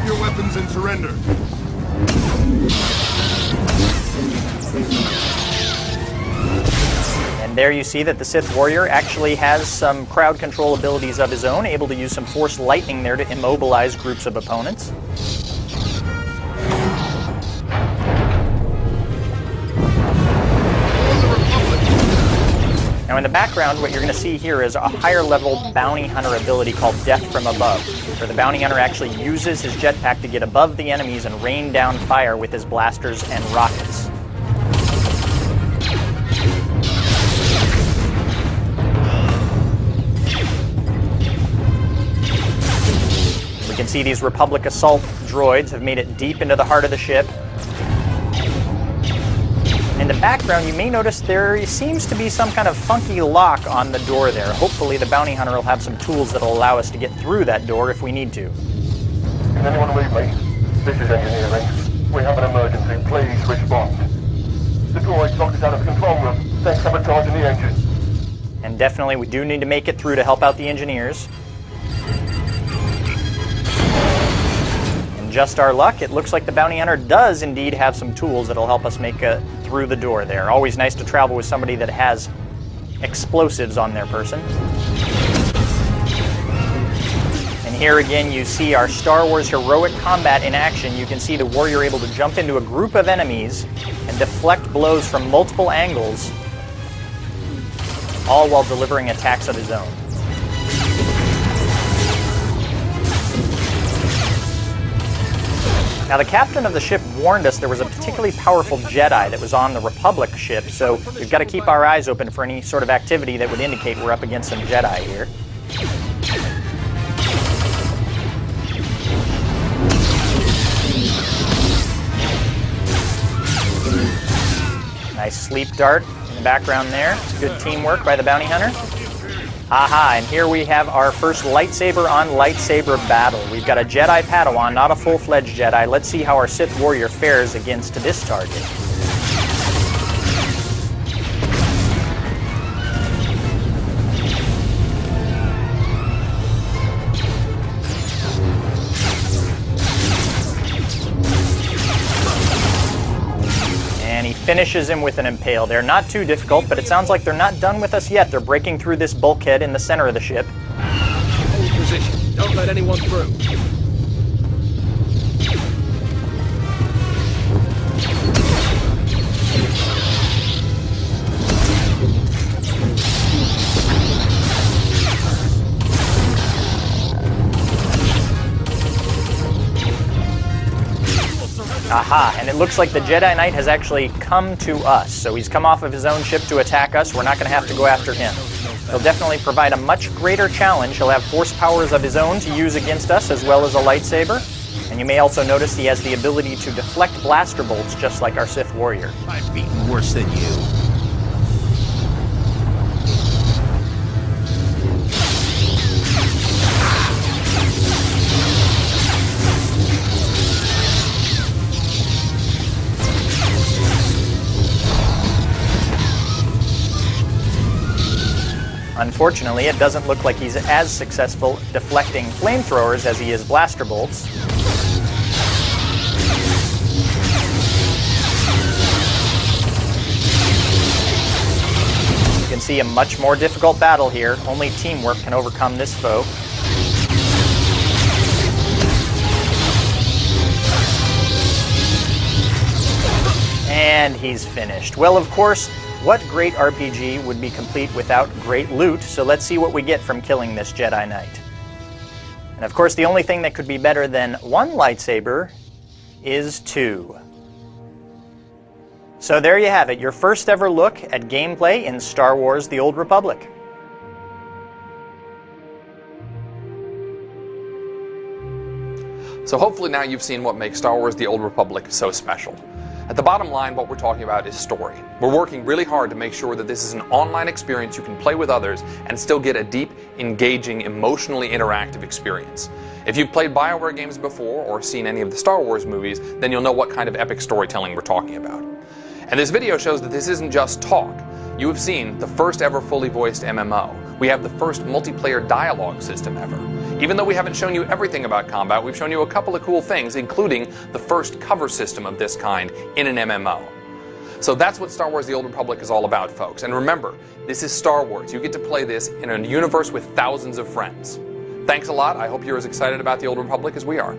your weapons and surrender. And there you see that the Sith Warrior actually has some crowd control abilities of his own, able to use some Force Lightning there to immobilize groups of opponents. Now in the background, what you're going to see here is a higher level bounty hunter ability called Death from Above, where the bounty hunter actually uses his jetpack to get above the enemies and rain down fire with his blasters and rockets. We can see these Republic assault droids have made it deep into the heart of the ship. In the background, you may notice there seems to be some kind of funky lock on the door there. Hopefully the bounty hunter will have some tools that will allow us to get through that door if we need to. Can anyone read me? This is engineering. We have an emergency. Please respond. The droid locked us out of the control room. They're sabotaging the engine. And definitely we do need to make it through to help out the engineers. Just our luck, it looks like the bounty hunter does indeed have some tools that'll help us make it through the door there. Always nice to travel with somebody that has explosives on their person. And here again you see our Star Wars heroic combat in action. You can see the warrior able to jump into a group of enemies and deflect blows from multiple angles, all while delivering attacks of his own. Now the captain of the ship warned us there was a particularly powerful Jedi that was on the Republic ship, so we've got to keep our eyes open for any sort of activity that would indicate we're up against some Jedi here. Nice sleep dart in the background there. Good teamwork by the bounty hunter. Aha, and here we have our first lightsaber on lightsaber battle. We've got a Jedi Padawan, not a full-fledged Jedi. Let's see how our Sith Warrior fares against this target. Finishes him with an impale. They're not too difficult, but it sounds like they're not done with us yet. They're breaking through this bulkhead in the center of the ship. Hold position. Don't let anyone through. Aha, and it looks like the Jedi Knight has actually come to us. So he's come off of his own ship to attack us. We're not going to have to go after him. He'll definitely provide a much greater challenge. He'll have force powers of his own to use against us, as well as a lightsaber. And you may also notice he has the ability to deflect blaster bolts, just like our Sith Warrior. I've beaten worse than you. Unfortunately, it doesn't look like he's as successful deflecting flamethrowers as he is blaster bolts. You can see a much more difficult battle here. Only teamwork can overcome this foe. And he's finished. Well, of course, what great RPG would be complete without great loot? So let's see what we get from killing this Jedi Knight. And of course, the only thing that could be better than one lightsaber is two. So there you have it, your first ever look at gameplay in Star Wars: The Old Republic. So hopefully now you've seen what makes Star Wars: The Old Republic so special. At the bottom line, what we're talking about is story. We're working really hard to make sure that this is an online experience you can play with others and still get a deep, engaging, emotionally interactive experience. If you've played BioWare games before or seen any of the Star Wars movies, then you'll know what kind of epic storytelling we're talking about. And this video shows that this isn't just talk. You have seen the first ever fully voiced MMO, We have the first multiplayer dialogue system ever. Even though we haven't shown you everything about combat, we've shown you a couple of cool things, including the first cover system of this kind in an MMO. So that's what Star Wars The Old Republic is all about, folks. And remember, this is Star Wars. You get to play this in a universe with thousands of friends. Thanks a lot. I hope you're as excited about The Old Republic as we are.